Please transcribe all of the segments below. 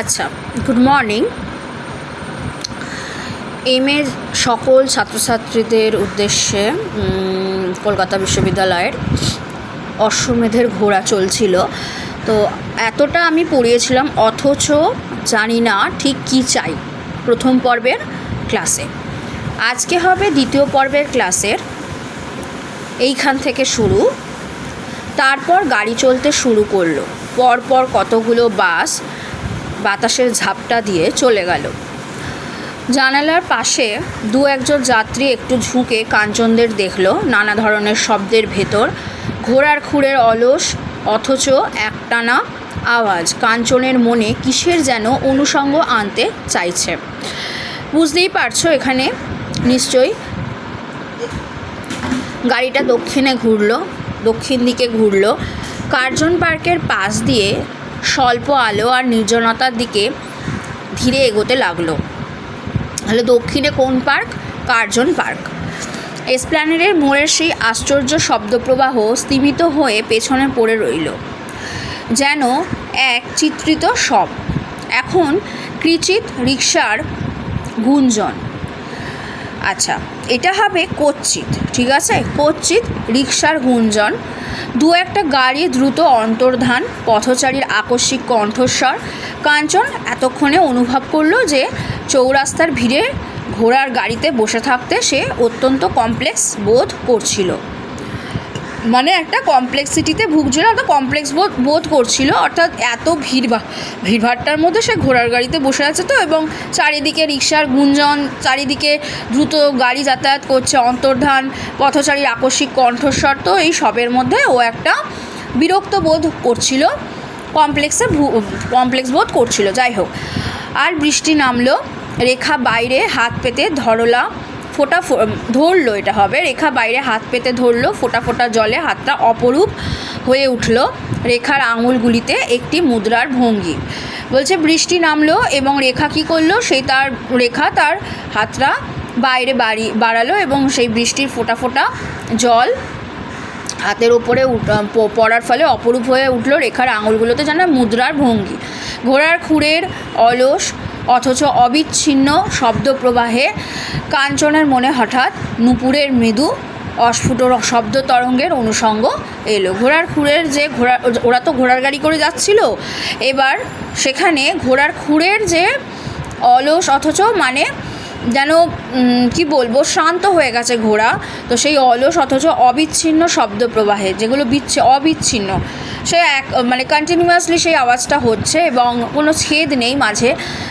আচ্ছা, good morning. এর সকল ছাত্রছাত্রীদের উদ্দেশ্যে কলকাতা বিশ্ববিদ্যালয়ের অশ্বমেধের ঘোড়া চলছিল। তো এতটা আমি পড়িয়েছিলাম, অথচ জানি না ঠিক কী চাই প্রথম পর্বের ক্লাসে। আজকে হবে দ্বিতীয় পর্বের ক্লাসের এইখান থেকে শুরু। তারপর গাড়ি চলতে শুরু করলো। পরপর কতগুলো বাস বাতাসের ঝাপটা দিয়ে চলে গেল। জানালার পাশে দু একজন যাত্রী একটু ঝুঁকে কাঞ্চনদের দেখল। নানা ধরনের শব্দের ভেতর ঘোড়ার খুঁড়ের অলস অথচ একটানা আওয়াজ কাঞ্চনের মনে কিসের যেন অনুষঙ্গ আনতে চাইছে। বুঝতেই পারছো, এখানে নিশ্চয়ই গাড়িটা দক্ষিণ দিকে ঘুরলো। কার্জন পার্কের পাশ দিয়ে স্বল্প আলো আর নির্জনতার দিকে ধীরে এগোতে লাগলো। তাহলে দক্ষিণে কোন পার্ক? Curzon park. এসপ্ল্যানেডের মোড়ের সেই আশ্চর্য শব্দপ্রবাহ স্তিমিত হয়ে পেছনে পড়ে রইল, যেন এক চিত্রিত শব। এখন ক্রিচিত রিকশার গুঞ্জন। আচ্ছা, এটা হবে কচ্ছিত, ঠিক আছে, কচ্ছিত রিকশার গুঞ্জন। দু একটা গাড়ি দ্রুত অন্তর্ধান, পথচারীর আকস্মিক কণ্ঠস্বর। কাঞ্চন এতক্ষণে অনুভব করলো যে চৌরাস্তার ভিড়ে ঘোড়ার গাড়িতে বসে থাকতে সে অত্যন্ত কমপ্লেক্স বোধ করছিল। মানে একটা কমপ্লেক্সিটিতে ভুগছিল, একটা কমপ্লেক্স বোধ করছিল। অর্থাৎ এত ভিড়ভাট্টার মধ্যে সে ঘোড়ার গাড়িতে বসে আছে তো, এবং চারিদিকে রিকশার গুঞ্জন, চারিদিকে দ্রুত গাড়ি যাতায়াত করছে, অন্তর্ধান, পথচারীর আকস্মিক কণ্ঠস্বর। তো এই সবের মধ্যে ও একটা বিরক্ত বোধ করছিল, কমপ্লেক্স বোধ করছিল। যাই হোক, আর বৃষ্টি নামলো। রেখা বাইরে হাত পেতে ধরলো, এটা হবে রেখা বাইরে হাত পেতে ধরলো। ফোঁটা ফোঁটা জলে হাতটা অপরূপ হয়ে উঠল। রেখার আঙুলগুলিতে একটি মুদ্রার ভঙ্গি। বলছে বৃষ্টি নামলো এবং রেখা কী করলো, রেখা তার হাতটা বাইরে বাড়ালো এবং সেই বৃষ্টির ফোঁটা ফোঁটা জল হাতের ওপরে পড়ার ফলে অপরূপ হয়ে উঠলো রেখার আঙুলগুলোতে, যেন মুদ্রার ভঙ্গি। ঘোড়ার খুঁড়ের অলস অথচ অবিচ্ছিন্ন শব্দপ্রবাহে কাঞ্চনের মনে হঠাৎ নূপুরের মৃদু অস্ফুট শব্দ তরঙ্গের অনুষঙ্গ এলো। ঘোড়ার খুঁড়ের ওরা তো ঘোড়ার গাড়ি করে যাচ্ছিল, এবার সেখানে ঘোড়ার খুঁড়ের যে অলস অথচ মানে যেন কি বলবো, শান্ত হয়ে গেছে ঘোড়া, তো সেই অলস অথচ অবিচ্ছিন্ন শব্দপ্রবাহে, যেগুলো অবিচ্ছিন্ন, সে কন্টিনিউয়াসলি সেই আওয়াজটা হচ্ছে এবং কোনো ছেদ নেই মাঝে,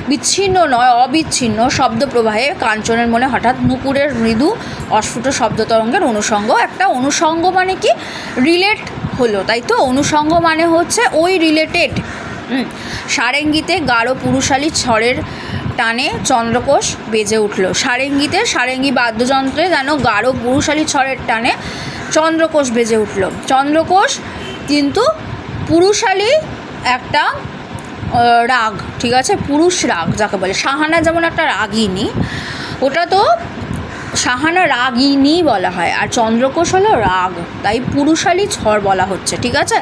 বিচ্ছিন্ন নয়, অবিচ্ছিন্ন শব্দপ্রবাহে কাঞ্চনের মনে হঠাৎ নূপুরের মৃদু অস্ফুট শব্দতরঙ্গের অনুষঙ্গ। একটা অনুষঙ্গ মানে কি? রিলেট হলো, তাই তো? অনুষঙ্গ মানে হচ্ছে ওই রিলেটেড। সারেঙ্গিতে গাঢ় পুরুষালী ছড়ের টানে চন্দ্রকোষ বেজে উঠল। সারেঙ্গি বাদ্যযন্ত্রে যেন গাঢ় পুরুষালী ছড়ের টানে চন্দ্রকোষ বেজে উঠল। চন্দ্রকোষ কিন্তু পুরুষালী একটা রাগ, ঠিক আছে, পুরুষ রাগ যাকে বলে। সাহানা যেমন একটা রাগিনী, ওটা তো সাহানা রাগিনী বলা হয়, আর চন্দ্রকোষ হলো রাগ, তাই পুরুষালী ছড় বলা হচ্ছে, ঠিক আছে।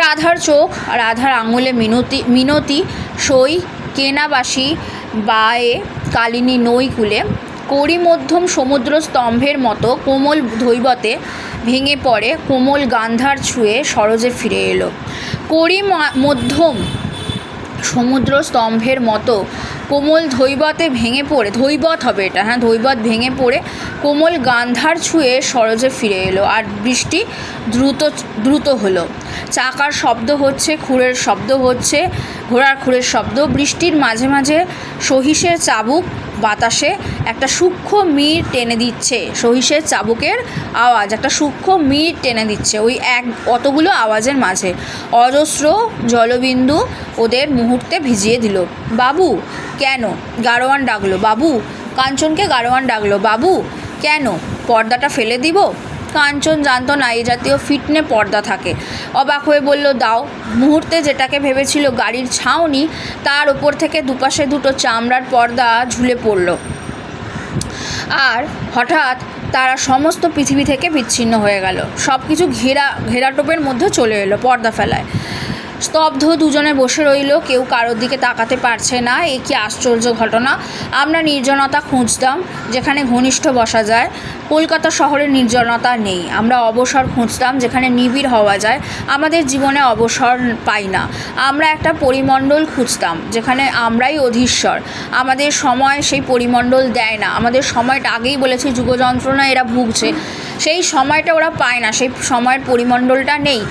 রাধার চোখ, রাধার আঙুলে মিনতি সই, কেনাবাসী বায়ে কালিনী নৈকুলে, কড়ি মধ্যম সমুদ্র স্তম্ভের মতো কোমল ধৈবতে ভেঙে পড়ে, কোমল গান্ধার ছুঁয়ে সরজে ফিরে এলো। কড়ি মধ্যম সমুদ্র স্তম্ভের মতো কোমল ধৈবতে ভেঙে পড়ে, ধৈবত হবে এটা, হ্যাঁ, ধৈবত ভেঙে পড়ে কোমল গান্ধার ছুঁয়ে সরজে ফিরে এলো। আর বৃষ্টি দ্রুত হলো। চাকার শব্দ হচ্ছে, খুঁড়ের শব্দ হচ্ছে, ঘোড়ার খুঁড়ের শব্দ। বৃষ্টির মাঝে মাঝে সহিসের চাবুক বাতাসে একটা সূক্ষ্ম মিড় টেনে দিচ্ছে। সহিসের চাবুকের আওয়াজ একটা সূক্ষ্ম মিড় টেনে দিচ্ছে ওই অতগুলো আওয়াজের মাঝে। অজস্র জলবিন্দু ওদের মুহূর্তে ভিজিয়ে দিল। বাবু কেন? গাড়োয়ান ডাকলো। বাবু, কাঞ্চনকে গাড়োয়ান ডাকলো। বাবু কেন? পর্দাটা ফেলে দিব? কাঞ্চন জানতো না এই জাতীয় ফিটনে পর্দা থাকে। অবাক হয়ে বলল, দাও। মুহূর্তে যেটাকে ভেবেছিল গাড়ির ছাউনি, তার ওপর থেকে দুপাশে দুটো চামড়ার পর্দা ঝুলে পড়ল, আর হঠাৎ তারা সমস্ত পৃথিবী থেকে বিচ্ছিন্ন হয়ে গেল। সব কিছু ঘেরাটোপের মধ্যে চলে এলো পর্দা ফেলায়। স্তব্ধ দুজনে বসে রইল, কেউ কারোর দিকে তাকাতে পারছে না। এ কি আশ্চর্য ঘটনা! আমরা নির্জনতা খুঁজতাম যেখানে ঘনিষ্ঠ বসা যায়। কলকাতা শহরের নির্জনতা নেই। আমরা অবসর খুঁজতাম যেখানে নিবিড় হওয়া যায়। আমাদের জীবনে অবসর পাই না। আমরা একটা পরিমণ্ডল খুঁজতাম যেখানে আমরাই অধীশ্বর। আমাদের সময় সেই পরিমণ্ডল দেয় না। আমাদের সময়টা, আগেই বলেছি, যুগযন্ত্রণা এরা ভুগছে, সেই সময়টা ওরা পায় না, সেই সময়ের পরিমণ্ডলটা নেই।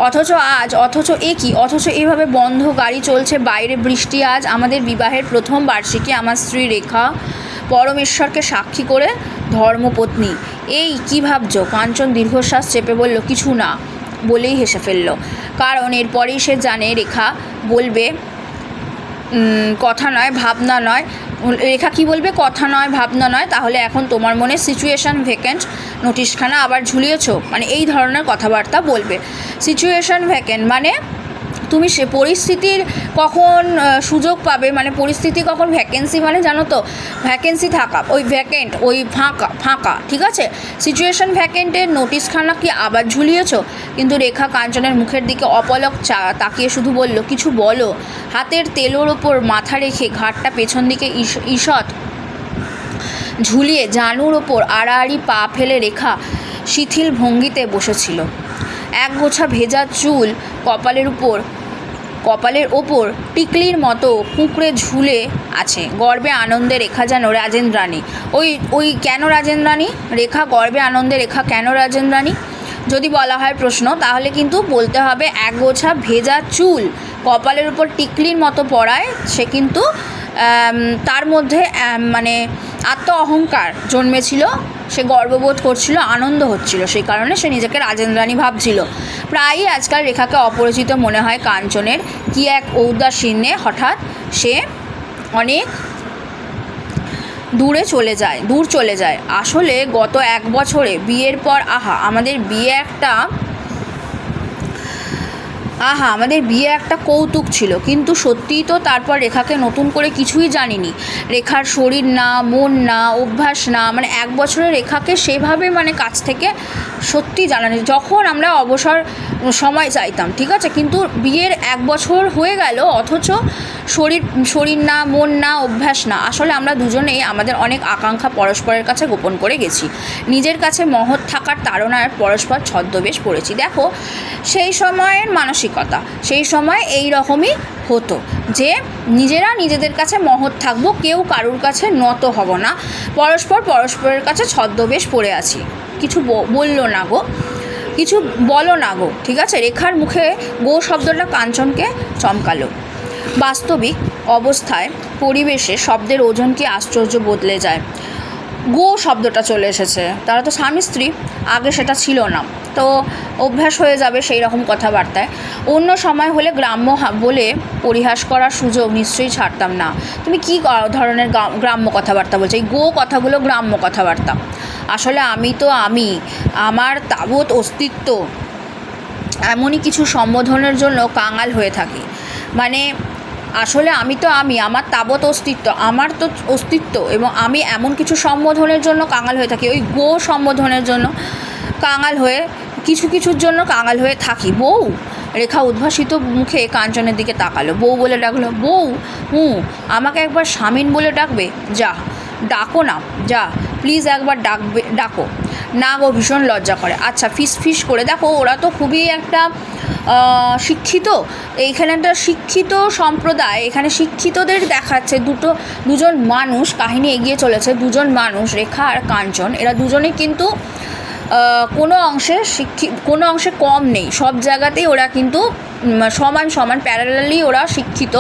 অথচ এভাবে বন্ধ গাড়ি চলছে, বাইরে বৃষ্টি। আজ আমাদের বিবাহের প্রথম বার্ষিকী। আমার স্ত্রী রেখা পরমেশ্বরকে সাক্ষী করে ধর্মপত্নী। এই কী ভাবছো? কাঞ্চন দীর্ঘশ্বাস চেপে বলল, কিছু না, বলেই হেসে ফেলল। কারণ এরপরেই সে জানে রেখা বলবে কথা নয়, ভাবনা নয়। রেখা কী বলবে? কথা নয়, ভাবনা নয়। তাহলে এখন তোমার মনে সিচুয়েশান ভ্যাকেন্ট নোটিশখানা আবার ঝুলিয়েছো? মানে এই ধরনের কথাবার্তা বলবে। সিচুয়েশান ভ্যাকেন্ট মানে তুমি সে পরিস্থিতির কখন সুযোগ পাবে, মানে পরিস্থিতি কখন ভ্যাকেন্সি, মানে জানো তো ভ্যাকেন্সি থাকা, ওই ভ্যাকেন্ট, ওই ফাঁকা, ঠিক আছে? সিচুয়েশান ভ্যাকেন্টের নোটিশখানা কি আবার ঝুলিয়েছো? কিন্তু রেখা কাঞ্চনের মুখের দিকে অপলক তাকিয়ে শুধু বলল, কিছু বলো। হাতের তেলোর ওপর মাথা রেখে ঘাটটা পেছন দিকে ঈষৎ ঝুলিয়ে জানুর ওপর আড়াআড়ি পা ফেলে রেখা শিথিল ভঙ্গিতে বসেছিল। একগোছা ভেজা চুল কপালের ওপর টিকলির মতো কুঁকড়ে ঝুলে আছে। গর্বে আনন্দে রেখা যেন রাজেন্দ্রাণী। ওই কেন রাজেন্দ্রাণী? রেখা গর্বে আনন্দে রেখা কেন রাজেন্দ্রাণী? যদি বলা হয় প্রশ্ন, তাহলে কিন্তু বলতে হবে একগোছা ভেজা চুল কপালের উপর টিকলির মতো পড়ায় সে কিন্তু তার মধ্যে মানে আত্ম অহংকার জন্মেছিল, সে গর্ববোধ করছিল, আনন্দ হচ্ছিল, সেই কারণে সে নিজেকে রাজেন্দ্রাণী ভাবছিল। প্রায়ই আজকাল রেখাকে অপরিচিত মনে হয় কাঞ্চনের। কি এক ঔদাসীন্যে হঠাৎ সে অনেক দূর চলে যায়। আসলে গত 1 বছরে বিয়ের পর আমাদের বিয়ে একটা কৌতুক ছিল, কিন্তু সত্যিই তো তারপর রেখাকে নতুন করে কিছুই জানিনি। রেখার শরীর না, মন না, অভ্যাস না, মানে 1 বছরে রেখাকে সেভাবে মানে কাছ থেকে সত্যি জানানি। যখন আমরা অবসর সময় চাইতাম, ঠিক আছে, কিন্তু বিয়ের 1 বছর হয়ে গেল, অথচ শরীর না, মন না, অভ্যাস না। আসলে আমরা দুজনেই আমাদের অনেক আকাঙ্ক্ষা পরস্পরের কাছে গোপন করে গেছি। নিজের কাছে মহৎ থাকার তাড়নায় পরস্পর ছদ্মবেশ পড়েছি। দেখো, সেই সময়ের মানসিকতা, সেই সময় এই রকমই হতো যে নিজেরা নিজেদের কাছে মহৎ থাকবো, কেউ কারুর কাছে নত হব না, পরস্পরের কাছে ছদ্মবেশ পড়ে আছি। কিছু বললো না গো, কিছু বলো না গো, ঠিক আছে? রেখার মুখে গো শব্দটা কাঞ্চনকে চমকালো। বাস্তবিক অবস্থায় পরিবেশে শব্দের ওজন কি আশ্চর্য বদলে যায়। গো শব্দটা চলে এসেছে, তারা তো স্বামী স্ত্রী, আগে সেটা ছিল না, তো অভ্যাস হয়ে যাবে সেই রকম কথাবার্তায়। অন্য সময় হলে গ্রাম্য বলে পরিহাস করার সুযোগ নিশ্চয়ই ছাড়তাম না। তুমি কী ধরনের গ্রাম্য কথাবার্তা বলছো? এই গো কথাগুলো গ্রাম্য কথাবার্তা। আসলে আমার তাবৎ অস্তিত্ব এমনই কিছু সম্বোধনের জন্য কাঙাল হয়ে থাকি। মানে আসলে আমার তাবৎ অস্তিত্ব এবং আমি এমন কিছু সম্বোধনের জন্য কাঙাল হয়ে থাকি, ওই গো সম্বোধনের জন্য কাঙাল হয়ে, কিছুর জন্য কাঙাল হয়ে থাকি। বউ! রেখা উদ্ভাসিত মুখে কাঞ্চনের দিকে তাকালো। বউ বলে ডাকলো। বউ? আমাকে একবার স্বামীন বলে ডাকবে? ডাকো না, প্লিজ একবার ডাকো না গো, ভীষণ লজ্জা করে। আচ্ছা, ফিস করে দেখো, ওরা তো খুবই একটা শিক্ষিত, এইখানে একটা শিক্ষিত সম্প্রদায়, এখানে শিক্ষিতদের দেখাচ্ছে দুজন মানুষ, কাহিনী এগিয়ে চলেছে, দুজন মানুষ, রেখা আর কাঞ্চন, এরা দুজনেই কিন্তু কোনো অংশে কম নেই, সব জায়গাতেই ওরা কিন্তু সমান প্যারালালি ওরা শিক্ষিত,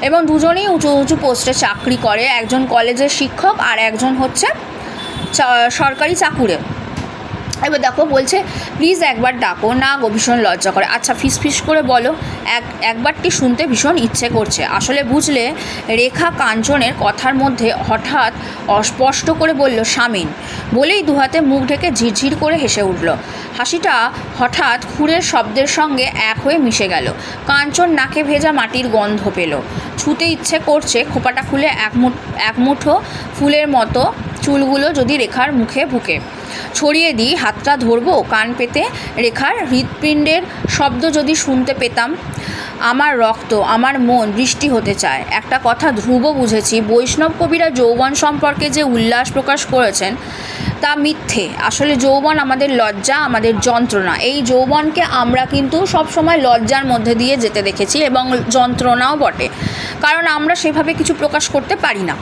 এবং দুজনেই উঁচু পোস্টে চাকরি করে। একজন কলেজের শিক্ষক আর একজন হচ্ছে সরকারি চাকুরে। এবার দেখো, বলছে প্লিজ একবার ডাকো না গো, ভীষণ লজ্জা করে। আচ্ছা, ফিস করে বলো, একবারটি শুনতে ভীষণ ইচ্ছে করছে। আসলে বুঝলে, রেখা কাঞ্চনের কথার মধ্যে হঠাৎ অস্পষ্ট করে বলল স্বামীন, বলেই দুহাতে মুখ ঢেকে ঝিরঝির করে হেসে উঠল। হাসিটা হঠাৎ খুরের শব্দের সঙ্গে এক হয়ে মিশে গেল। কাঞ্চন নাকে ভেজা মাটির গন্ধ পেল। ছুতে ইচ্ছে করছে, খোপাটা খুলে এক মুঠো ফুলের মতো চুলগুলো যদি রেখার মুখে বুকে ছড়িয়ে দিই, হাতটা ধরবো কান পেতে, রেখার হৃৎপিণ্ডের শব্দ যদি শুনতে পেতাম। আমার রক্ত, আমার মন বৃষ্টি হতে চায়। একটা কথা ধ্রুব বুঝেছি, বৈষ্ণব কবিরা যৌবন সম্পর্কে যে উল্লাস প্রকাশ করেছেন তা মিথ্যে। আসলে যৌবন আমাদের লজ্জা, আমাদের যন্ত্রণা। এই যৌবনকে আমরা কিন্তু সবসময় লজ্জার মধ্যে দিয়ে যেতে দেখেছি এবং যন্ত্রণাও বটে, কারণ আমরা সেভাবে কিছু প্রকাশ করতে পারি না।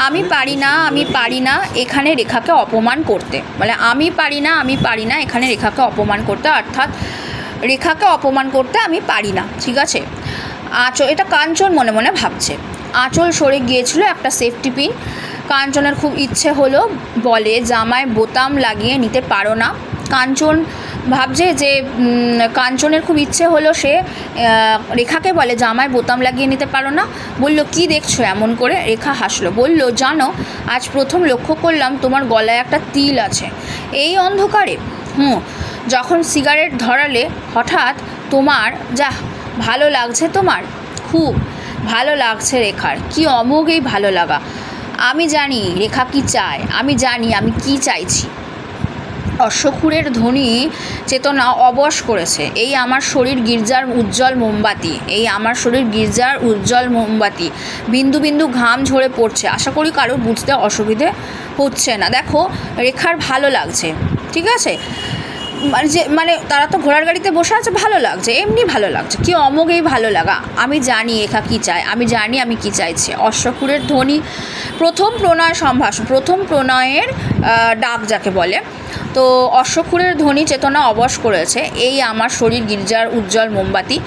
আমি পারি না এখানে রেখাকে অপমান করতে, মানে আমি পারি না এখানে রেখাকে অপমান করতে, অর্থাৎ রেখাকে অপমান করতে আমি পারি না, ঠিক আছে। এটা কাঞ্চন মনে মনে ভাবছে। আঁচল সরে গিয়েছিল একটা সেফটি পিন। কাঞ্চনের খুব ইচ্ছে হলো, বলে জামায় বোতাম লাগিয়ে নিতে পারো না। কাঞ্চন ভাবছে যে কাঞ্চনের খুব ইচ্ছে হলো, সে রেখাকে বলে জামায় বোতাম লাগিয়ে নিতে পারো না। বলল কি দেখছো এমন করে? রেখা হাসলো, বলল জানো, আজ প্রথম লক্ষ্য করলাম তোমার গলায় একটা তিল আছে। এই অন্ধকারে? যখন সিগারেট ধরালে হঠাৎ। তোমার যাহ ভালো লাগছে, তোমার খুব ভালো লাগছে রেখার। কি অমোঘ এই ভালো লাগা। আমি জানি রেখা কি চায়, আমি জানি আমি কি চাইছি। অশ্বক্ষুরের ধ্বনি চেতনা অবশ করেছে। এই আমার শরীর গির্জার উজ্জ্বল মোমবাতি, এই আমার শরীর গির্জার উজ্জ্বল মোমবাতি। বিন্দু বিন্দু ঘাম ঝরে পড়ছে। আশা করি কারোর বুঝতে অসুবিধে হচ্ছে না। দেখো রেখার ভালো লাগছে, ঠিক আছে, মানে তারা তো ঘোড়ার গাড়িতে বসে আছে, ভালো লাগছে, এমনি ভালো লাগছে। কি অমোঘ এই ভালো লাগা। আমি জানি রেখা কী চায়, আমি জানি আমি কী চাইছি। অশ্বক্ষুরের ধ্বনি, প্রথম প্রণয় সম্ভাষণ, প্রথম প্রণয়ের ডাক যাকে বলে। তো অশ্বক্ষুরের ধ্বনি চেতনা অবশ করেছে। এই আমার শরীর গির্জার উজ্জ্বল মোমবাতি।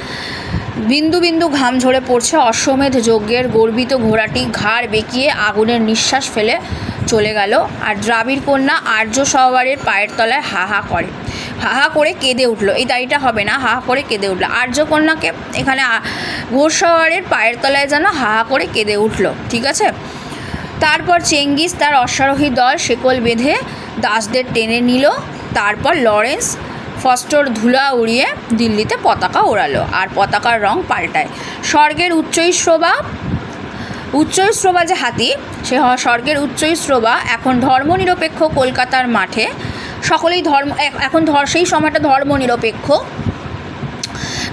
বিন্দু বিন্দু ঘাম ঝরে পড়ছে। অশ্বমেধ যজ্ঞের গর্বিত ঘোড়াটি ঘাড় বেঁকিয়ে আগুনের নিঃশ্বাস ফেলে চলে গেল। আর দ্রাবিড় কন্যা আর্য সওয়ারের পায়ের তলায় হা হা করে, হা হা করে কেঁদে উঠল। এই দাড়িটা হবে না, হা হা করে কেঁদে উঠল। আর্য কন্যাকে এখানে ঘোড়সওয়ারের পায়ের তলায় যেন হা হা করে কেঁদে উঠল, ঠিক আছে। তারপর চেঙ্গিস তার অশ্বারোহী দল শেকল বেঁধে দাসদের টেনে নিল। তারপর লরেন্স ফস্টর ধুলা উড়িয়ে দিল্লিতে পতাকা ওড়ালো, আর পতাকার রং পাল্টায়। স্বর্গের উচ্চৈশ্রবা যে হাতি, সে স্বর্গের উচ্চৈশ্রবা এখন ধর্মনিরপেক্ষ কলকাতার মাঠে সকলেই এখন সেই সময়টা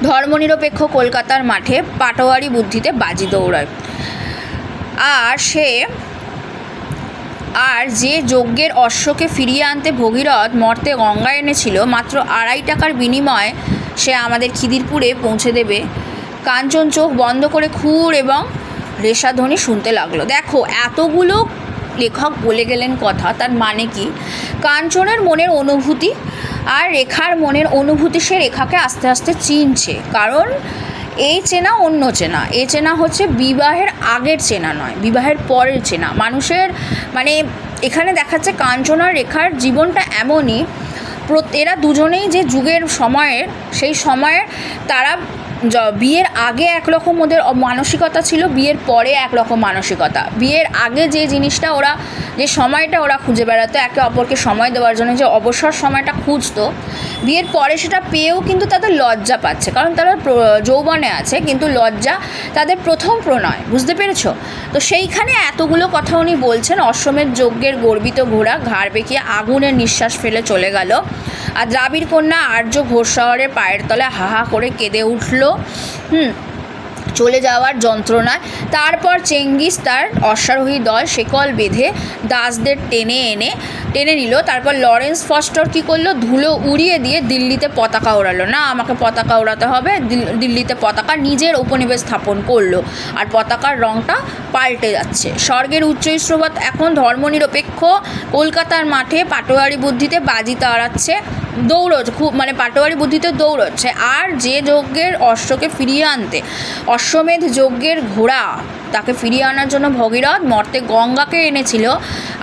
ধর্মনিরপেক্ষ কলকাতার মাঠে পাটোয়ারি বুদ্ধিতে বাজি দৌড়ায়। আর যে যজ্ঞের অশ্বকে ফিরিয়ে আনতে ভগীরথ মর্তে গঙ্গা এনেছিল, মাত্র 2.5 টাকার বিনিময়ে সে আমাদের খিদিরপুরে পৌঁছে দেবে। কাঞ্চন চোখ বন্ধ করে খুর এবং রেশাধ্বনি শুনতে লাগলো। দেখো এতগুলো লেখক বলে গেলেন কথা, তার মানে কি? কাঞ্চনের মনের অনুভূতি আর রেখার মনের অনুভূতি, সে রেখাকে আস্তে আস্তে চিনছে। কারণ এই চেনা অন্য চেনা, এ চেনা হচ্ছে বিবাহের আগের চেনা নয়, বিবাহের পরের চেনা। মানুষের মানে এখানে দেখাচ্ছে কাঞ্চন আর রেখার জীবনটা এমনই, এরা দুজনেই যে যুগের সময়ের, সেই সময়ের তারা বিয়ের আগে একরকম ওদের মানসিকতা ছিল, বিয়ের পরে একরকম মানসিকতা। বিয়ের আগে যে জিনিসটা ওরা, যে সময়টা ওরা খুঁজে বেড়াতো একে অপরকে সময় দেওয়ার জন্য, যে অবসর সময়টা খুঁজতো, বিয়ের পরে সেটা পেয়েও কিন্তু তাদের লজ্জা পাচ্ছে, কারণ তারা যৌবনে আছে, কিন্তু লজ্জা তাদের প্রথম প্রণয়, বুঝতে পেরেছ? তো সেইখানে এতগুলো কথা উনি বলছেন। অশ্বমেধ যজ্ঞের গর্বিত ঘোড়া ঘাড় বেঁকিয়ে আগুনের নিঃশ্বাস ফেলে চলে গেল। আর দ্রাবিড় কন্যা আর্য ঘোড়সওয়ারের পায়ের তলায় হা হা করে কেঁদে উঠল চলে যাওয়ার যন্ত্রণায়। তারপর চেঙ্গিস তার অশ্বারোহী দল শেকল বেঁধে দাসদের টেনে নিল। তারপর লরেন্স ফস্টর কী করলো? ধুলো উড়িয়ে দিয়ে দিল্লিতে পতাকা ওড়ালো। না, আমাকে পতাকা ওড়াতে হবে, দিল্লিতে পতাকা, নিজের উপনিবেশ স্থাপন করলো। আর পতাকার রঙটা পাল্টে যাচ্ছে। স্বর্গের উচ্চৈশ্রবাত এখন ধর্মনিরপেক্ষ কলকাতার মাঠে পাটোয়ারি বুদ্ধিতে বাজি তাড়াচ্ছে, দৌড়চ্ছে, খুব মানে পাটোয়ারি বুদ্ধিতে দৌড়চ্ছে। আর যে যজ্ঞের অশ্বকে ফিরিয়ে আনতে, অশ্বমেধ যজ্ঞের ঘোড়া, তাকে ফিরিয়ে আনার জন্য ভগীরথ মর্তে গঙ্গাকে এনেছিল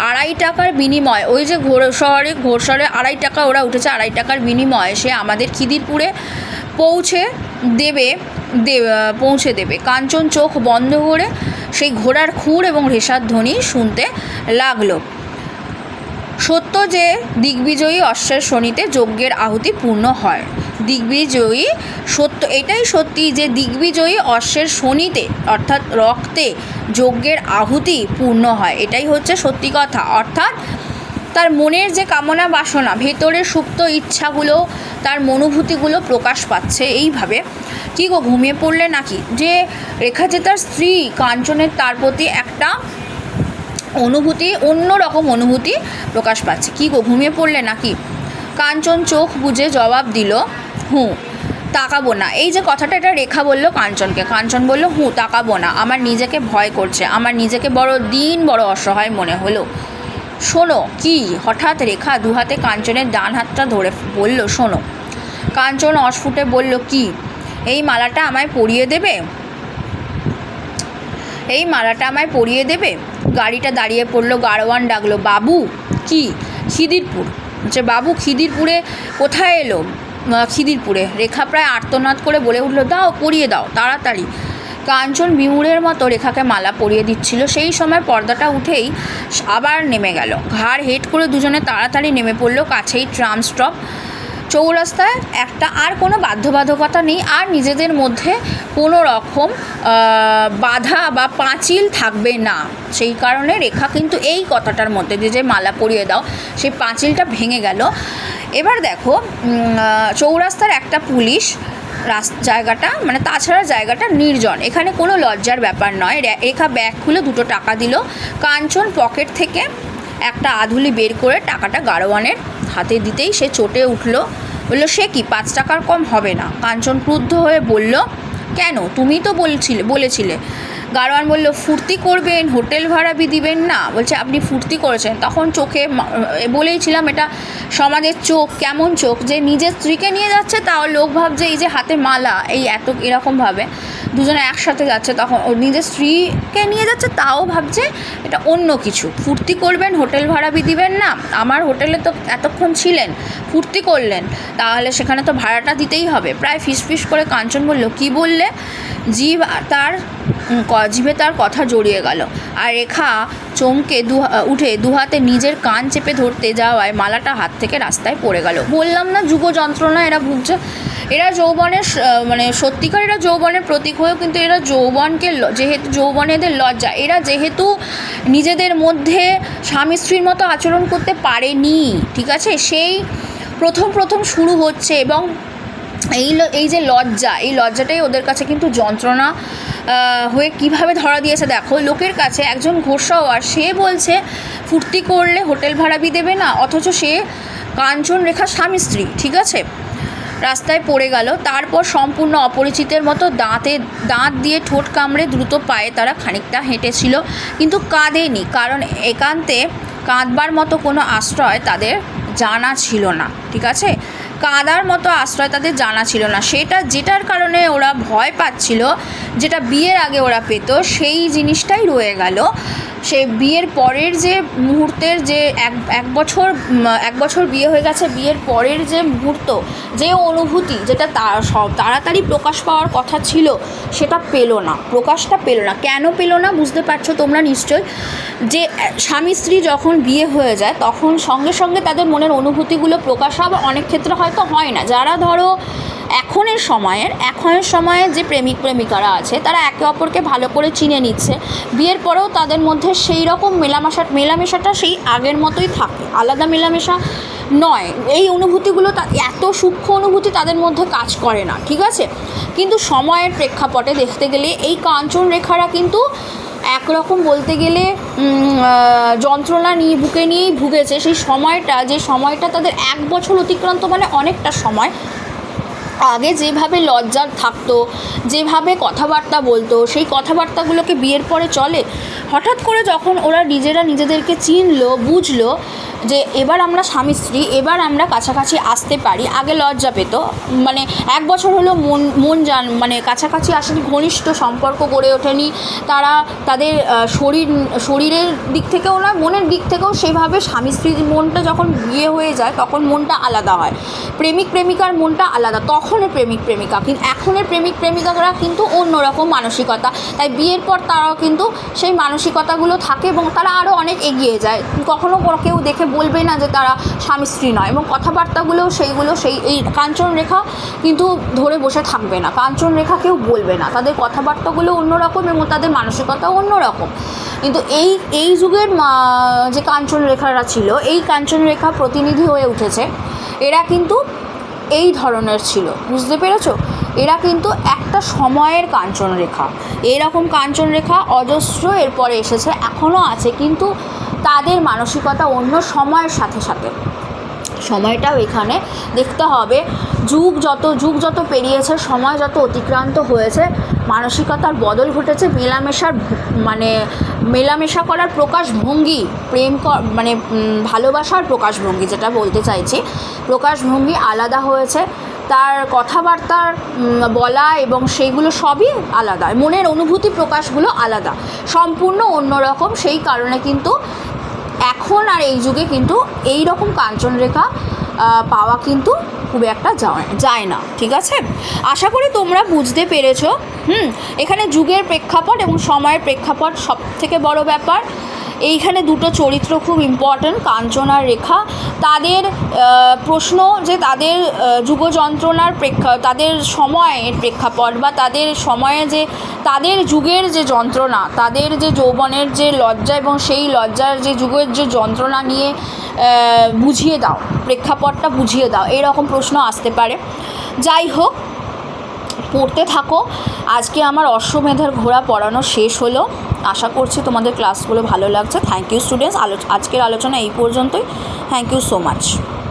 2.5 টাকার বিনিময়। ওই যে ঘোড়সওয়ারে 2.5 টাকা ওরা উঠেছে, 2.5 টাকার বিনিময়ে সে আমাদের খিদিরপুরে পৌঁছে দেবে। কাঞ্চন চোখ বন্ধ করে সেই ঘোড়ার খুর এবং রেশার ধ্বনি শুনতে লাগলো। সত্য যে দিগ্বিজয়ী অশ্বের শোণিতে যজ্ঞের আহুতি পূর্ণ হয়। দিগ্বিজয়ী সত্য, এটাই সত্যি যে দিগ্বিজয়ী অশ্বের শনিতে অর্থাৎ রক্তে যজ্ঞের আহুতি পূর্ণ হয়, এটাই হচ্ছে সত্যি কথা। অর্থাৎ তার মনের যে কামনা বাসনা, ভেতরের সুপ্ত ইচ্ছাগুলো, তার মনোভূতিগুলো প্রকাশ পাচ্ছে এইভাবে। কী গো, ঘুমিয়ে পড়লে নাকি? যে রেখা যে তার স্ত্রী কাঞ্চনের তার প্রতি একটা অনুভূতি, অন্যরকম অনুভূতি প্রকাশ পাচ্ছে। কী গো, ঘুমিয়ে পড়লে নাকি? কাঞ্চন চোখ বুজে জবাব দিল, হুঁ, তাকাবো না। এই যে কথাটা, এটা রেখা বলল কাঞ্চনকে। কাঞ্চন বলল, হুঁ, তাকাবো না, আমার নিজেকে ভয় করছে, আমার নিজেকে বড় অসহায় মনে হলো। শোনো। কি? হঠাৎ রেখা দুহাতে কাঞ্চনের ডান হাতটা ধরে বলল, শোনো। কাঞ্চন অস্ফুটে বলল, কি? এই মালাটা আমায় পরিয়ে দেবে? এই মালাটা আমায় পরিয়ে দেবে? গাড়িটা দাঁড়িয়ে পড়লো, গাড়োয়ান ডাকলো, বাবু। কি? খিদিরপুর। বলছে, বাবু খিদিরপুরে কোথায় এলো? খিদিরপুরে। রেখা প্রায় আর্তনাদ করে বলে উঠলো, দাও, পরিয়ে দাও তাড়াতাড়ি। কাঞ্চন বিমুড়ের মতো রেখাকে মালা পরিয়ে দিচ্ছিল, সেই সময় পর্দাটা উঠেই আবার নেমে গেল। ঘাড় হেট করে দুজনে তাড়াতাড়ি নেমে পড়লো। কাছেই ট্রাম স্টপ। চৌরাস্তায় একটা আর কোনো বাধ্যবাধকতা নেই, আর নিজেদের মধ্যে কোনো রকম বাধা বা পাঁচিল থাকবে না। সেই কারণে রেখা কিন্তু এই কথাটার মধ্যে যে মালা পরিয়ে দাও, সেই পাঁচিলটা ভেঙে গেল। এবার দেখো, চৌরাস্তার একটা পুলিশ জায়গাটা, মানে তাছাড়া জায়গাটা নির্জন, এখানে কোনো লজ্জার ব্যাপার নয়। রেখা ব্যাগ খুলে 2 টাকা দিল। কাঞ্চন পকেট থেকে একটা আধুলি বের করে টাকাটা গাড়োয়ানের হাতে দিতেই সে চটে উঠল। বলল, সে কি, 5 টাকার কম হবে না? কাঞ্চন ক্রুদ্ধ হয়ে বলল, কেন? তুমি তো বলেছিলে। গাড়োয়ান বলল, ফুর্তি করবেন, হোটেল ভাড়া দিবেন না। বলছে, আপনি ফুর্তি করেছেন, তখন চোখে বলেইছিলাম এটা সমাজের চোখ, কেমন চোখ, যে নিজের স্ত্রীকে নিয়ে যাচ্ছে, তাও লোক ভাবছে এই যে হাতে মালা, এই এরকমভাবে দুজনে একসাথে যাচ্ছে, তখন ওর নিজের স্ত্রীকে নিয়ে যাচ্ছে, তাও ভাবছে এটা অন্য কিছু। ফুর্তি করবেন, হোটেল ভাড়া দিবেন না? আমার হোটেলে তো এতক্ষণ ছিলেন, ফুর্তি করলেন, তাহলে সেখানে তো ভাড়াটা দিতেই হবে। প্রায় ফিসফিস করে কাঞ্চন বলল, কি বললে? জিভে তার কথা জড়িয়ে গেল, আর রেখা চমকে উঠে দুহাতে নিজের কান চেপে ধরতে যাওয়ায় মালাটা হাত থেকে রাস্তায় পড়ে গেল। বললাম না, যুগ যন্ত্রণা এরা ভুগছে। এরা যৌবনের, মানে সত্যিকার এরা যৌবনের প্রতীক হয়েও কিন্তু এরা যৌবনকে, যেহেতু যৌবনে এদের লজ্জা, এরা যেহেতু নিজেদের মধ্যে স্বামী স্ত্রীর মতো আচরণ করতে পারেনি, ঠিক আছে, সেই প্রথম শুরু হচ্ছে। এবং এই যে লজ্জা, এই লজ্জাটাই ওদের কাছে কিন্তু যন্ত্রণা হয়ে কিভাবে ধরা দিয়েছে দেখো। লোকের কাছে একজন ঘোষওয়ার, সে বলছে ফুর্তি করলে হোটেল ভাড়া দেবে না, অথচ সে কাঞ্চন রেখা স্বামী স্ত্রী, ঠিক আছে। রাস্তায় পড়ে গেল। তারপর সম্পূর্ণ অপরিচিতের মতো দাঁত দিয়ে ঠোঁট কামড়ে দ্রুত পায়ে তারা খানিকটা হেঁটেছিল, কিন্তু কাঁদেনি, কারণ একান্তে কাঁদবার মতো কোনো আশ্রয় তাদের জানা ছিল না, ঠিক আছে। কাঁদার মতো আশ্রয় তাদের জানা ছিল না। যেটার কারণে ওরা ভয় পাচ্ছিল, যেটা বিয়ের আগে ওরা পেত, সেই জিনিসটাই রয়ে গেল। সে বিয়ের পরের যে মুহূর্তের যে এক বছর বিয়ে হয়ে গেছে, বিয়ের পরের যে মুহূর্ত, যে অনুভূতি, যেটা তাড়াতাড়ি প্রকাশ পাওয়ার কথা ছিল, সেটা প্রকাশটা পেল না। কেন পেল না বুঝতে পারছো তোমরা নিশ্চয়। যে স্বামী স্ত্রী যখন বিয়ে হয়ে যায়, তখন সঙ্গে সঙ্গে তাদের মনের অনুভূতিগুলো প্রকাশ হবে, অনেক ক্ষেত্রে হয়তো হয় না। যারা ধরো এখনের সময়ে যে প্রেমিক প্রেমিকারা আছে, তারা একে অপরকে ভালো করে চিনে নিচ্ছে, বিয়ের পরেও তাদের মধ্যে সেই রকম মেলামেশাটা সেই আগের মতোই থাকে, আলাদা মেলামেশা নয়। এই অনুভূতিগুলো এত সূক্ষ্ম অনুভূতি তাদের মধ্যে কাজ করে না, ঠিক আছে। কিন্তু সময়ের প্রেক্ষাপটে দেখতে গেলে এই কাঞ্চন রেখারা কিন্তু একরকম বলতে গেলে যন্ত্রণা বুকে নিয়েই ভুগেছে। সেই সময়টা তাদের 1 বছর অতিক্রান্ত, মানে অনেকটা সময়। আগে যেভাবে লজ্জা থাকতো, যেভাবে কথাবার্তা বলতো, সেই কথাবার্তাগুলোকে বিয়ের পরে চলে। হঠাৎ করে যখন ওরা নিজেদেরকে চিনলো, বুঝলো যে এবার আমরা স্বামী স্ত্রী, এবার আমরা কাছাকাছি আসতে পারি। আগে লজ্জা পেত, মানে 1 বছর হলো মানে কাছাকাছি আসেনি, ঘনিষ্ঠ সম্পর্ক গড়ে ওঠেনি। তারা তাদের শরীরের দিক থেকেও না, মনের দিক থেকেও সেভাবে স্বামী স্ত্রীর মনটা যখন বিয়ে হয়ে যায়, তখন মনটা আলাদা হয়। প্রেমিক প্রেমিকার মনটা আলাদা, তখনের প্রেমিক প্রেমিকা। কিন্তু এখনের প্রেমিক প্রেমিকারা কিন্তু অন্যরকম মানসিকতা, তাই বিয়ের পর তারাও কিন্তু সেই মানসিকতাগুলো থাকে এবং তারা আরও অনেক এগিয়ে যায়। কখনো কেউ দেখে বলবে না যে তারা স্বামী স্ত্রী নয়, এবং কথাবার্তাগুলোও সেই এই কাঞ্চনরেখা কিন্তু ধরে বসে থাকবে না, কাঞ্চনরেখা কেউ বলবে না, তাদের কথাবার্তাগুলো অন্যরকম এবং তাদের মানসিকতাও অন্যরকম। কিন্তু এই যুগের যে কাঞ্চনরেখারা ছিল, এই কাঞ্চনরেখা প্রতিনিধি হয়ে উঠেছে, এরা কিন্তু এই ধরনের ছিল, বুঝতে পেরেছো? এরা কিন্তু একটা সময়ের কাঞ্চনরেখা, এরকম কাঞ্চনরেখা অজস্র এরপরে এসেছে, এখনও আছে, কিন্তু তাদের মানসিকতা অন্য সময়ের সাথে সাথে। সময়টাও এখানে দেখতে হবে, যুগ যত পেরিয়েছে, সময় যত অতিক্রান্ত হয়েছে, মানসিকতার বদল ঘটেছে, মেলামেশা করার প্রকাশভঙ্গি, ভালোবাসার প্রকাশভঙ্গি, যেটা বলতে চাইছি, প্রকাশভঙ্গি আলাদা হয়েছে, তার কথাবার্তার বলা এবং সেইগুলো সবই আলাদা, মনের অনুভূতি প্রকাশগুলো আলাদা, সম্পূর্ণ অন্যরকম। সেই কারণে কিন্তু এখন আর এই যুগে কিন্তু এই রকম কাঞ্চনরেখা পাওয়া কিন্তু খুব একটা যায় না, ঠিক আছে? আশা করি তোমরা বুঝতে পেরেছো। এখানে যুগের প্রেক্ষাপট এবং সময়ের প্রেক্ষাপট সব থেকে বড় ব্যাপার। এইখানে দুটো চরিত্র খুব ইম্পর্ট্যান্ট, কাঞ্চন আর রেখা। তাদের প্রশ্ন যে তাদের যুগযন্ত্রণার তাদের সময়ের প্রেক্ষাপট বা তাদের সময়ে যে তাদের যুগের যে যন্ত্রণা, তাদের যে যৌবনের যে লজ্জা এবং সেই লজ্জার যে যুগের যে যন্ত্রণা নিয়ে বুঝিয়ে দাও, প্রেক্ষাপটটা বুঝিয়ে দাও, এরকম প্রশ্ন আসতে পারে। যাই হোক, পড়তে থাকো। আজকে আমার অশ্বমেধার ঘোড়া পড়ানো শেষ হলো। আশা করছি তোমাদের ক্লাসগুলো ভালো লাগছে। Thank you students. আজকের আলোচনা এই পর্যন্তই। Thank you so much.